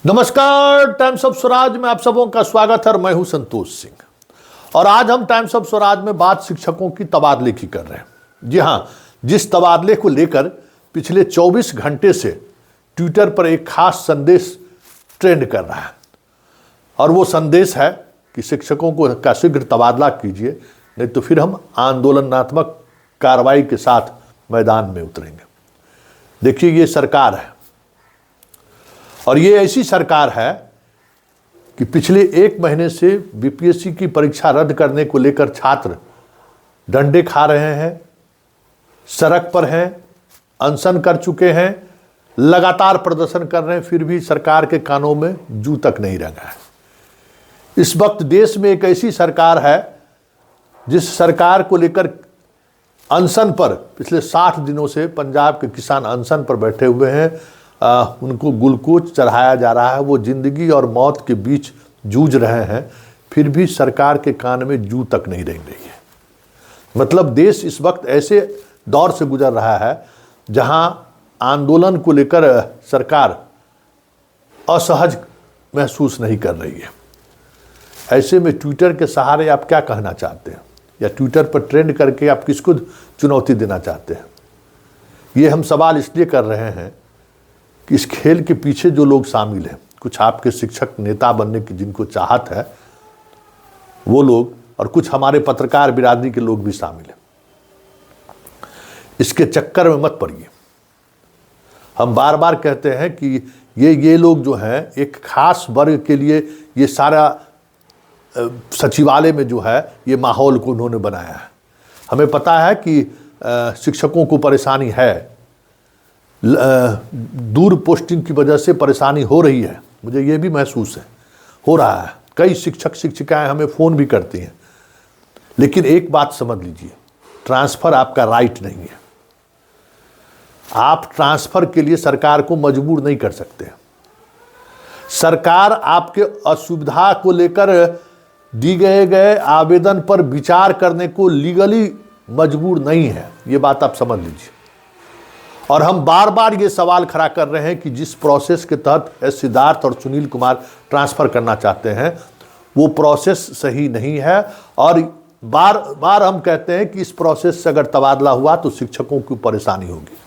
नमस्कार, times of Swaraj में आप सबों का स्वागत है। मैं हूं संतोष सिंह और आज हम टाइम्स ऑफ स्वराज में बात शिक्षकों की तबादले की कर रहे हैं। जी हां, जिस तबादले को लेकर पिछले 24 घंटे से ट्विटर पर एक खास संदेश ट्रेंड कर रहा है और वो संदेश है कि शिक्षकों को का शीघ्र तबादला कीजिए, नहीं तो फिर हम आंदोलनात्मक कार्रवाई के साथ मैदान में उतरेंगे। देखिए, ये सरकार है और ये ऐसी सरकार है कि पिछले 1 महीने से बीपीएससी की परीक्षा रद्द करने को लेकर छात्र डंडे खा रहे हैं, सड़क पर हैं, अनशन कर चुके हैं, लगातार प्रदर्शन कर रहे हैं, फिर भी सरकार के कानों में जू तक नहीं रंगा है। इस वक्त देश में एक ऐसी सरकार है जिस सरकार को लेकर अनशन पर पिछले 60 दिनों से पंजाब के किसान अनशन पर बैठे हुए हैं। उनको ग्लूकोज चढ़ाया जा रहा है, वो जिंदगी और मौत के बीच जूझ रहे हैं, फिर भी सरकार के कान में जू तक नहीं रेंग रही है। मतलब देश इस वक्त ऐसे दौर से गुजर रहा है जहां आंदोलन को लेकर सरकार असहज महसूस नहीं कर रही है। ऐसे में ट्विटर के सहारे आप क्या कहना चाहते हैं, या ट्विटर पर ट्रेंड करके आप किसको चुनौती देना चाहते हैं? ये हम सवाल इसलिए कर रहे हैं कि इस खेल के पीछे जो लोग शामिल हैं, कुछ आपके शिक्षक नेता बनने की जिनको चाहत है वो लोग, और कुछ हमारे पत्रकार बिरादरी के लोग भी शामिल हैं। इसके चक्कर में मत पड़िए। हम बार बार कहते हैं कि ये लोग जो हैं एक खास वर्ग के लिए ये सारा सचिवालय में जो है ये माहौल को उन्होंने बनाया है। हमें पता है कि शिक्षकों को परेशानी है, दूर पोस्टिंग की वजह से परेशानी हो रही है, मुझे ये भी महसूस है, हो रहा है। कई शिक्षक शिक्षिकाएं हमें फ़ोन भी करती हैं, लेकिन एक बात समझ लीजिए, ट्रांसफ़र आपका राइट नहीं है। आप ट्रांसफ़र के लिए सरकार को मजबूर नहीं कर सकते। सरकार आपके असुविधा को लेकर दी गए आवेदन पर विचार करने को लीगली मजबूर नहीं है, ये बात आप समझ लीजिए। और हम बार बार ये सवाल खड़ा कर रहे हैं कि जिस प्रोसेस के तहत एस सिद्धार्थ और सुनील कुमार ट्रांसफ़र करना चाहते हैं वो प्रोसेस सही नहीं है, और बार बार हम कहते हैं कि इस प्रोसेस से अगर तबादला हुआ तो शिक्षकों की परेशानी होगी।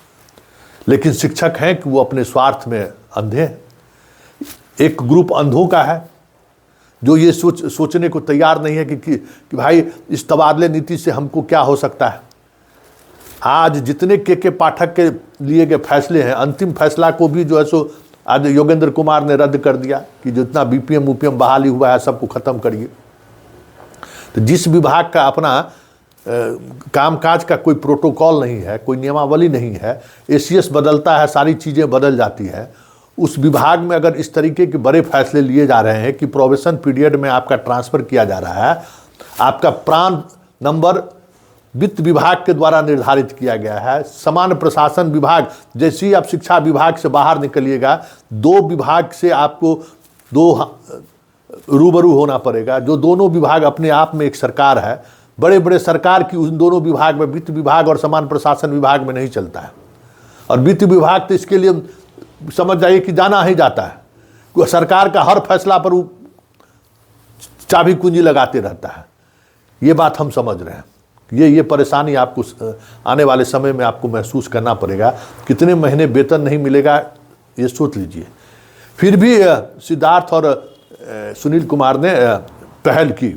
लेकिन शिक्षक हैं कि वो अपने स्वार्थ में अंधे हैं। एक ग्रुप अंधों का है जो ये सोचने को तैयार नहीं है कि भाई इस तबादले नीति से हमको क्या हो सकता है। आज जितने के पाठक के लिए गए फैसले हैं, अंतिम फैसला को भी जो है सो आज योगेंद्र कुमार ने रद्द कर दिया कि जितना बीपीएम ऊपीएम बहाली हुआ है सबको ख़त्म करिए। तो जिस विभाग का अपना कामकाज का कोई प्रोटोकॉल नहीं है, कोई नियमावली नहीं है, एसीएस बदलता है, सारी चीज़ें बदल जाती हैं, उस विभाग में अगर इस तरीके के बड़े फैसले लिए जा रहे हैं कि प्रोबेशन पीरियड में आपका ट्रांसफ़र किया जा रहा है, आपका प्रान नंबर वित्त विभाग के द्वारा निर्धारित किया गया है, सामान्य प्रशासन विभाग, जैसे ही आप शिक्षा विभाग से बाहर निकलिएगा 2 विभाग से आपको रूबरू होना पड़ेगा, जो दोनों विभाग अपने आप में एक सरकार है। बड़े बड़े सरकार की उन दोनों विभाग में, वित्त विभाग और सामान्य प्रशासन विभाग में नहीं चलता है। और वित्त विभाग तो इसके लिए समझ जाइए कि जाना ही जाता है, सरकार का हर फैसला पर चाबी कुंजी लगाते रहता है। ये बात हम समझ रहे हैं। ये परेशानी आपको आने वाले समय में आपको महसूस करना पड़ेगा। कितने महीने वेतन नहीं मिलेगा ये सोच लीजिए। फिर भी सिद्धार्थ और सुनील कुमार ने पहल की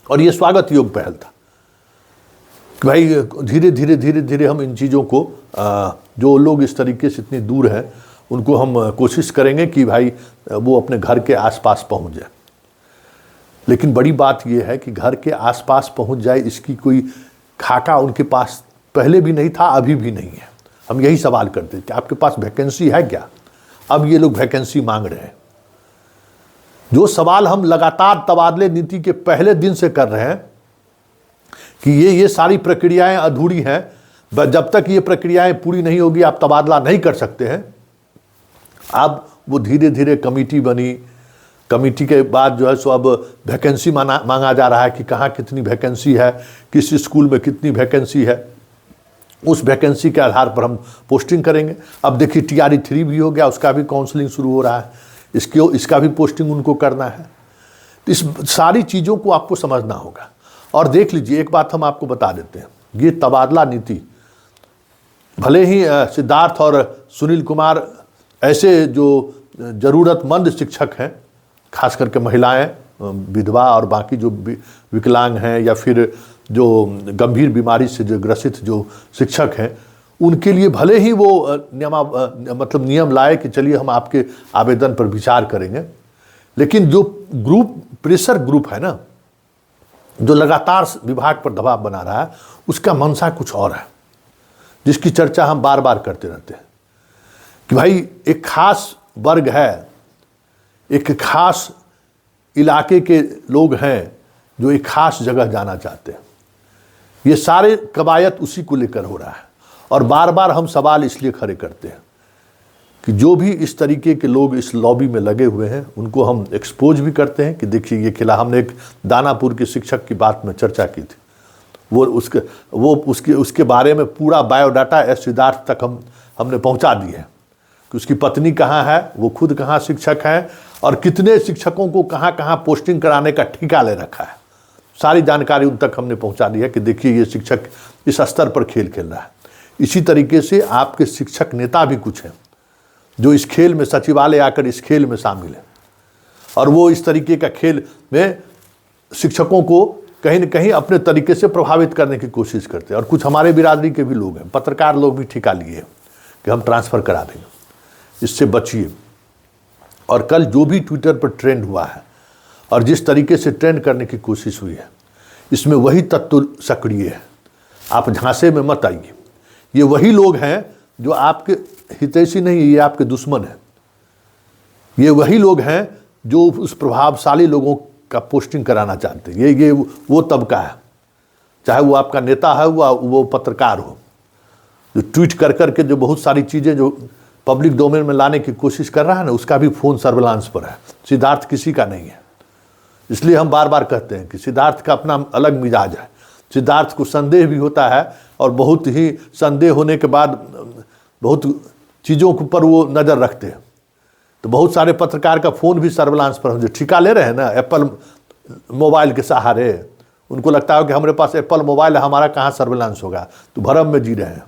और ये स्वागत योग्य पहल था कि भाई धीरे धीरे हम इन चीज़ों को, जो लोग इस तरीके से इतनी दूर हैं, उनको हम कोशिश करेंगे कि भाई वो अपने घर के आसपास पहुंच जाए। लेकिन बड़ी बात यह है कि घर के आसपास पहुंच जाए, इसकी कोई खाका उनके पास पहले भी नहीं था, अभी भी नहीं है। हम यही सवाल करते हैं कि आपके पास वैकेंसी है क्या? अब ये लोग वैकेंसी मांग रहे हैं। जो सवाल हम लगातार तबादले नीति के पहले दिन से कर रहे हैं कि ये सारी प्रक्रियाएं अधूरी हैं, जब तक ये प्रक्रियाएं पूरी नहीं होगी आप तबादला नहीं कर सकते हैं। अब वो धीरे धीरे कमेटी बनी, कमेटी के बाद जो है सो अब वैकेंसी मांगा जा रहा है कि कहाँ कितनी वैकेंसी है, किस स्कूल में कितनी वैकेंसी है। उस वैकेंसी के आधार पर हम पोस्टिंग करेंगे। अब देखिए TRE 3 भी हो गया, उसका भी काउंसलिंग शुरू हो रहा है इसका भी पोस्टिंग उनको करना है। तो इस सारी चीज़ों को आपको समझना होगा। और देख लीजिए, एक बात हम आपको बता देते हैं, ये तबादला नीति भले ही सिद्धार्थ और सुनील कुमार ऐसे जो ज़रूरतमंद शिक्षक हैं, खास करके महिलाएं, विधवा और बाकी जो विकलांग हैं या फिर जो गंभीर बीमारी से जो ग्रसित जो शिक्षक हैं, उनके लिए भले ही वो नियम लाए कि चलिए हम आपके आवेदन पर विचार करेंगे, लेकिन जो प्रेशर ग्रुप है ना, जो लगातार विभाग पर दबाव बना रहा है, उसका मंशा कुछ और है, जिसकी चर्चा हम बार बार करते रहते हैं कि भाई एक खास वर्ग है, एक खास इलाके के लोग हैं जो एक खास जगह जाना चाहते हैं। ये सारे कवायद उसी को लेकर हो रहा है। और बार बार हम सवाल इसलिए खड़े करते हैं कि जो भी इस तरीके के लोग इस लॉबी में लगे हुए हैं, उनको हम एक्सपोज भी करते हैं कि देखिए ये खिला। हमने एक दानापुर के शिक्षक की बात में चर्चा की थी, उसके बारे में पूरा बायोडाटा एस सिद्धार्थ तक हमने पहुंचा दी है कि उसकी पत्नी कहाँ है, वो खुद कहाँ शिक्षक हैं और कितने शिक्षकों को कहाँ कहाँ पोस्टिंग कराने का ठेका ले रखा है। सारी जानकारी उन तक हमने पहुंचा दी है कि देखिए ये शिक्षक इस स्तर पर खेल खेल रहा है। इसी तरीके से आपके शिक्षक नेता भी कुछ हैं जो इस खेल में सचिवालय आकर इस खेल में शामिल है, और वो इस तरीके का खेल में शिक्षकों को कहीं न कहीं अपने तरीके से प्रभावित करने की कोशिश करते हैं। और कुछ हमारे बिरादरी के भी लोग हैं, पत्रकार लोग भी ठिका लिए हैं कि हम ट्रांसफ़र करा देंगे, इससे बचिए। और कल जो भी ट्विटर पर ट्रेंड हुआ है और जिस तरीके से ट्रेंड करने की कोशिश हुई है, इसमें वही तत्व सक्रिय है। आप झांसे में मत आइए। ये वही लोग हैं जो आपके हितैषी नहीं, ये आपके दुश्मन हैं। ये वही लोग हैं जो उस प्रभावशाली लोगों का पोस्टिंग कराना चाहते हैं। ये वो तबका है, चाहे वो आपका नेता है, वो पत्रकार हो, जो ट्वीट कर करके जो बहुत सारी चीज़ें जो पब्लिक डोमेन में लाने की कोशिश कर रहा है ना, उसका भी फ़ोन सर्विलांस पर है। सिद्धार्थ किसी का नहीं है। इसलिए हम बार बार कहते हैं कि सिद्धार्थ का अपना अलग मिजाज है। सिद्धार्थ को संदेह भी होता है और बहुत ही संदेह होने के बाद बहुत चीज़ों पर वो नज़र रखते हैं। तो बहुत सारे पत्रकार का फ़ोन भी सर्विलांस पर, जो ठिका ले रहे हैं ना एप्पल मोबाइल के सहारे, उनको लगता है कि हमारे पास एप्पल मोबाइल है, हमारा कहाँ सर्विलांस होगा, तो भरम में जी रहे हैं।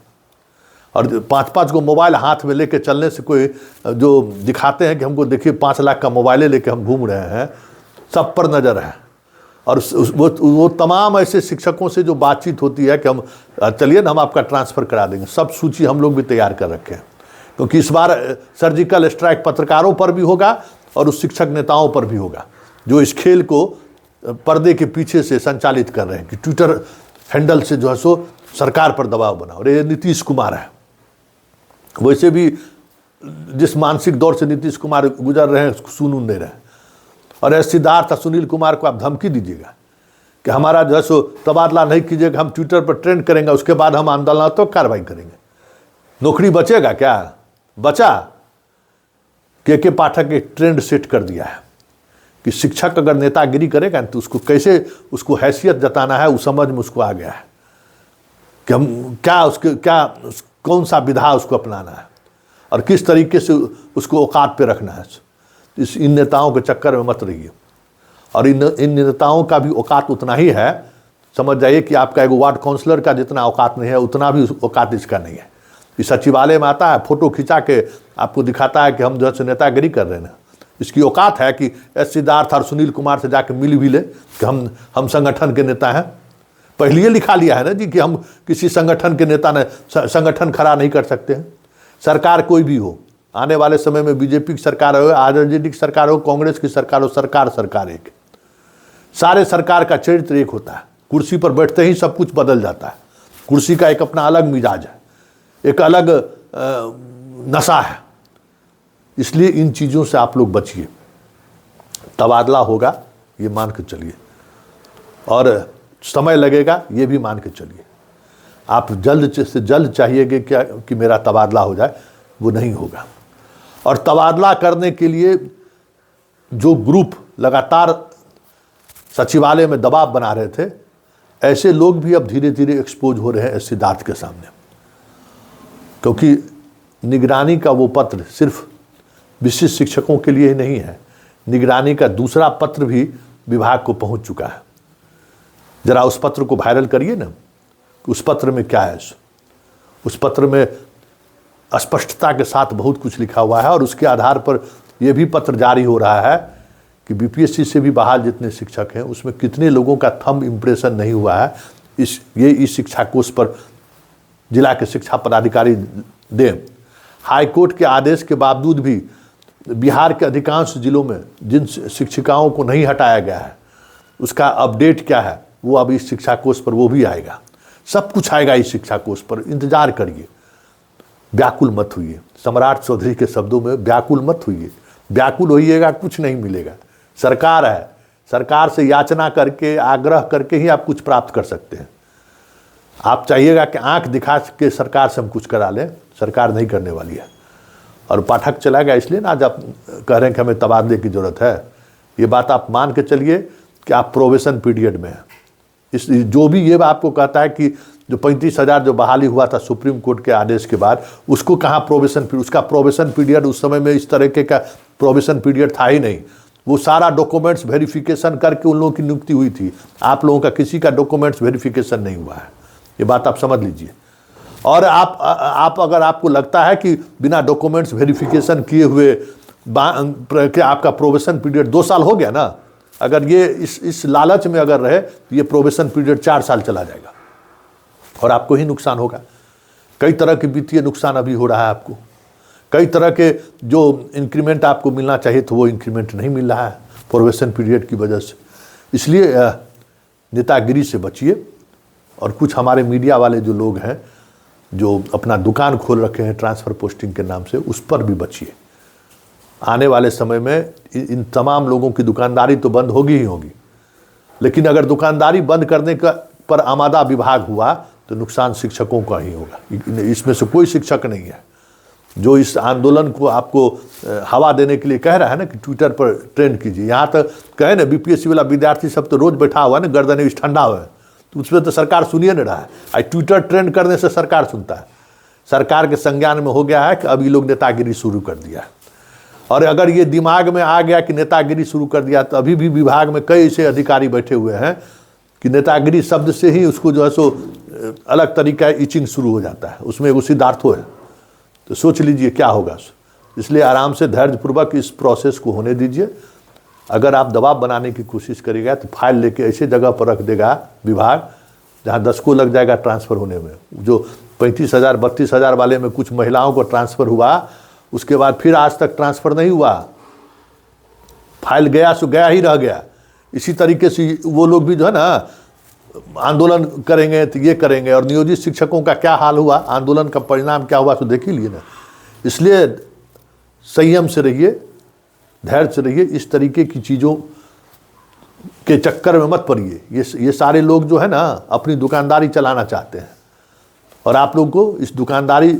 और 5-5 को मोबाइल हाथ में लेके चलने से कोई जो दिखाते हैं कि हमको देखिए 5 लाख का मोबाइल लेके हम घूम रहे हैं, सब पर नज़र है। और वो तमाम ऐसे शिक्षकों से जो बातचीत होती है कि हम चलिए ना हम आपका ट्रांसफ़र करा देंगे, सब सूची हम लोग भी तैयार कर रखे हैं। क्योंकि इस बार सर्जिकल स्ट्राइक पत्रकारों पर भी होगा और उस शिक्षक नेताओं पर भी होगा जो इस खेल को पर्दे के पीछे से संचालित कर रहे हैं कि ट्विटर हैंडल से जो है सो सरकार पर दबाव बना। और ये नीतीश कुमार है। वैसे भी जिस मानसिक दौर से नीतीश कुमार गुजर रहे हैं उसको सुन नहीं रहे हैं। और ऐसे सिद्धार्थ और सुनील कुमार को आप धमकी दीजिएगा कि हमारा जो है सो तबादला नहीं कीजिएगा, हम ट्विटर पर ट्रेंड करेंगे, उसके बाद हम आंदोलनात्मक कार्रवाई करेंगे। नौकरी बचेगा क्या? बचा। के पाठक एक ट्रेंड सेट कर दिया है कि शिक्षक अगर नेतागिरी करेगा तो उसको कैसे उसको हैसियत जताना है, उस समझ में उसको आ गया है कि हम क्या कौन सा विधा उसको अपनाना है और किस तरीके से उसको औकात पे रखना है। इन नेताओं के चक्कर में मत रहिए। और इन नेताओं का भी औकात उतना ही है, समझ जाइए कि आपका एक वार्ड काउंसलर का जितना औकात नहीं है उतना भी औकात इसका नहीं है। इस सचिवालय में आता है, फोटो खिंचा के आपको दिखाता है कि हम जो है नेतागिरी कर रहे हैं। इसकी औकात है कि एस सिद्धार्थ और सुनील कुमार से जाके मिल भी ले कि हम संगठन के नेता हैं। पहले ही लिखा लिया है ना जी कि हम किसी संगठन के नेता ने संगठन खड़ा नहीं कर सकते हैं। सरकार कोई भी हो, आने वाले समय में बीजेपी की सरकार हो, आरजेडी की सरकार हो, कांग्रेस की सरकार हो, सरकार एक। सारे सरकार का चरित्र एक होता है। कुर्सी पर बैठते ही सब कुछ बदल जाता है। कुर्सी का एक अपना अलग मिजाज है, एक अलग नशा है। इसलिए इन चीज़ों से आप लोग बचिए। तबादला होगा ये मान के चलिए, और समय लगेगा ये भी मान के चलिए। आप जल्द से जल्द चाहिएगे क्या कि मेरा तबादला हो जाए, वो नहीं होगा। और तबादला करने के लिए जो ग्रुप लगातार सचिवालय में दबाव बना रहे थे, ऐसे लोग भी अब धीरे धीरे एक्सपोज हो रहे हैं सिद्धार्थ के सामने। क्योंकि निगरानी का वो पत्र सिर्फ विशिष्ट शिक्षकों के लिए ही नहीं है, निगरानी का दूसरा पत्र भी विभाग को पहुंच चुका है। जरा उस पत्र को वायरल करिए ना, उस पत्र में क्या है। उस पत्र में स्पष्टता के साथ बहुत कुछ लिखा हुआ है और उसके आधार पर यह भी पत्र जारी हो रहा है कि बीपीएससी से भी बहाल जितने शिक्षक हैं उसमें कितने लोगों का थंब इम्प्रेशन नहीं हुआ है। इस शिक्षा कोष पर जिला के शिक्षा पदाधिकारी दें। हाईकोर्ट के आदेश के बावजूद भी बिहार के अधिकांश जिलों में जिन शिक्षिकाओं को नहीं हटाया गया है उसका अपडेट क्या है, वो अब इस शिक्षा कोष पर वो भी आएगा। सब कुछ आएगा इस शिक्षा कोष पर, इंतजार करिए। व्याकुल मत होइए, सम्राट चौधरी के शब्दों में व्याकुल मत होइए। व्याकुल होइएगा कुछ नहीं मिलेगा। सरकार है, सरकार से याचना करके आग्रह करके ही आप कुछ प्राप्त कर सकते हैं। आप चाहिएगा कि आंख दिखा के सरकार से हम कुछ करा लें, सरकार नहीं करने वाली है। और पाठक चला गया इसलिए ना आज आप कह रहे हैं कि हमें तबादले की जरूरत है। ये बात आप मान के चलिए कि आप प्रोबेशन पीरियड में हैं। इस जो भी ये आपको कहता है कि जो 35,000 जो बहाली हुआ था सुप्रीम कोर्ट के आदेश के बाद, उसको कहाँ प्रोबेशन पीरियड, उसका प्रोबेशन पीरियड उस समय में इस तरीके का प्रोबेशन पीरियड था ही नहीं। वो सारा डॉक्यूमेंट्स वेरिफिकेशन करके उन लोगों की नियुक्ति हुई थी। आप लोगों का किसी का डॉक्यूमेंट्स वेरिफिकेशन नहीं हुआ है, ये बात आप समझ लीजिए। और आप अगर आपको लगता है कि बिना डॉक्यूमेंट्स वेरिफिकेशन किए हुए कि आपका प्रोबेशन पीरियड 2 साल हो गया ना, अगर ये इस लालच में अगर रहे तो ये प्रोबेशन पीरियड 4 साल चला जाएगा और आपको ही नुकसान होगा। कई तरह के वित्तीय नुकसान अभी हो रहा है आपको, कई तरह के जो इंक्रीमेंट आपको मिलना चाहिए तो वो इंक्रीमेंट नहीं मिल रहा है प्रोबेशन पीरियड की वजह से। इसलिए नेतागिरी से बचिए। और कुछ हमारे मीडिया वाले जो लोग हैं जो अपना दुकान खोल रखे हैं ट्रांसफ़र पोस्टिंग के नाम से, उस पर भी बचिए। आने वाले समय में इन तमाम लोगों की दुकानदारी तो बंद होगी ही होगी, लेकिन अगर दुकानदारी बंद करने का पर आमादा विभाग हुआ तो नुकसान शिक्षकों का ही होगा। इसमें से कोई शिक्षक नहीं है जो इस आंदोलन को आपको हवा देने के लिए कह रहा है ना कि ट्विटर पर ट्रेंड कीजिए। यहाँ तक कहे ना बीपीएससी वाला विद्यार्थी सब तो रोज बैठा हुआ है ना, गर्दन ठंडा हुआ है, तो उसमें तो सरकार सुनिए नहीं रहा है। आज ट्विटर ट्रेंड करने से सरकार सुनता है। सरकार के संज्ञान में हो गया है कि अब ये लोग नेतागिरी शुरू कर दिया है। और अगर ये दिमाग में आ गया कि नेतागिरी शुरू कर दिया तो अभी भी विभाग में कई ऐसे अधिकारी बैठे हुए हैं कि नेतागिरी शब्द से ही उसको जो है सो अलग तरीका इचिंग शुरू हो जाता है, उसमें वो सिद्धार्थो है। तो सोच लीजिए क्या होगा। इसलिए आराम से धैर्यपूर्वक इस प्रोसेस को होने दीजिए। अगर आप दबाव बनाने की कोशिश करिएगा तो फाइल लेके ऐसे जगह पर रख देगा विभाग जहाँ 10 को लग जाएगा ट्रांसफ़र होने में। जो 35,000 32,000 वाले में कुछ महिलाओं को ट्रांसफ़र हुआ, उसके बाद फिर आज तक ट्रांसफ़र नहीं हुआ। फाइल गया सो गया ही रह गया। इसी तरीके से वो लोग भी जो है ना आंदोलन करेंगे तो ये करेंगे। और नियोजित शिक्षकों का क्या हाल हुआ, आंदोलन का परिणाम क्या हुआ तो देख ही लिए ना। इसलिए संयम से रहिए, धैर्य से रहिए। इस तरीके की चीज़ों के चक्कर में मत पड़िए। ये सारे लोग जो है ना अपनी दुकानदारी चलाना चाहते हैं और आप लोग को इस दुकानदारी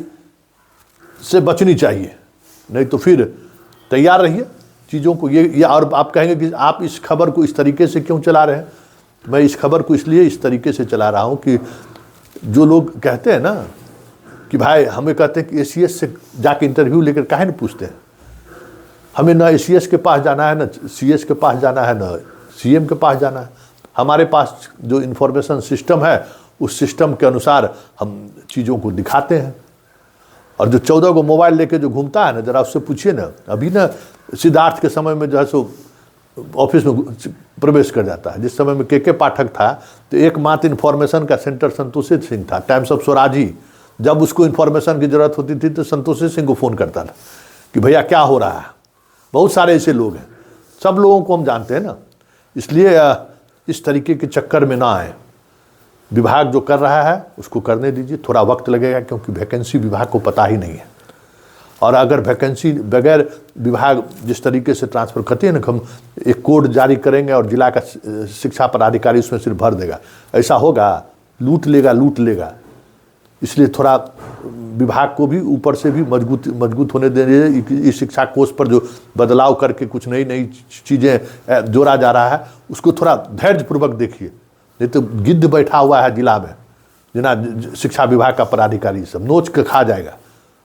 से बचनी चाहिए, नहीं तो फिर तैयार रहिए चीज़ों को। ये और आप कहेंगे कि आप इस खबर को इस तरीके से क्यों चला रहे हैं। मैं इस खबर को इसलिए इस तरीके से चला रहा हूँ कि जो लोग कहते हैं ना कि भाई हमें कहते हैं कि एसीएस से जाके इंटरव्यू लेकर काहे नहीं पूछते हैं। हमें ना एसीएस के पास जाना है, ना सीएस के पास जाना है, ना सीएम के पास जाना है। हमारे पास जो इन्फॉर्मेशन सिस्टम है उस सिस्टम के अनुसार हम चीज़ों को दिखाते हैं। और जो 14 को मोबाइल लेके जो घूमता है ना, जरा उससे पूछिए ना। अभी ना सिद्धार्थ के समय में जो है सो ऑफिस में प्रवेश कर जाता है। जिस समय में के पाठक था तो एकमात्र इन्फॉर्मेशन का सेंटर संतोषी सिंह था। टाइम्स ऑफ स्वराज ही जब उसको इन्फॉर्मेशन की ज़रूरत होती थी तो संतोषी सिंह को फ़ोन करता था कि भैया क्या हो रहा है। बहुत सारे ऐसे लोग हैं, सब लोगों को हम जानते हैं ना। इसलिए इस तरीके के चक्कर में ना आए। विभाग जो कर रहा है उसको करने दीजिए। थोड़ा वक्त लगेगा क्योंकि वैकेंसी विभाग को पता ही नहीं है। और अगर वैकेंसी बगैर विभाग जिस तरीके से ट्रांसफ़र करते हैं ना, हम एक कोड जारी करेंगे और जिला का शिक्षा पदाधिकारी उसमें सिर्फ भर देगा, ऐसा होगा? लूट लेगा। इसलिए थोड़ा विभाग को भी ऊपर से भी मजबूत होने देंगे। इस शिक्षा कोष पर जो बदलाव करके कुछ नई चीज़ें जोड़ा जा रहा है उसको थोड़ा धैर्यपूर्वक देखिए। नहीं तो गिद्ध बैठा हुआ है जिला में, जना शिक्षा विभाग का पदाधिकारी सब नोच के खा जाएगा।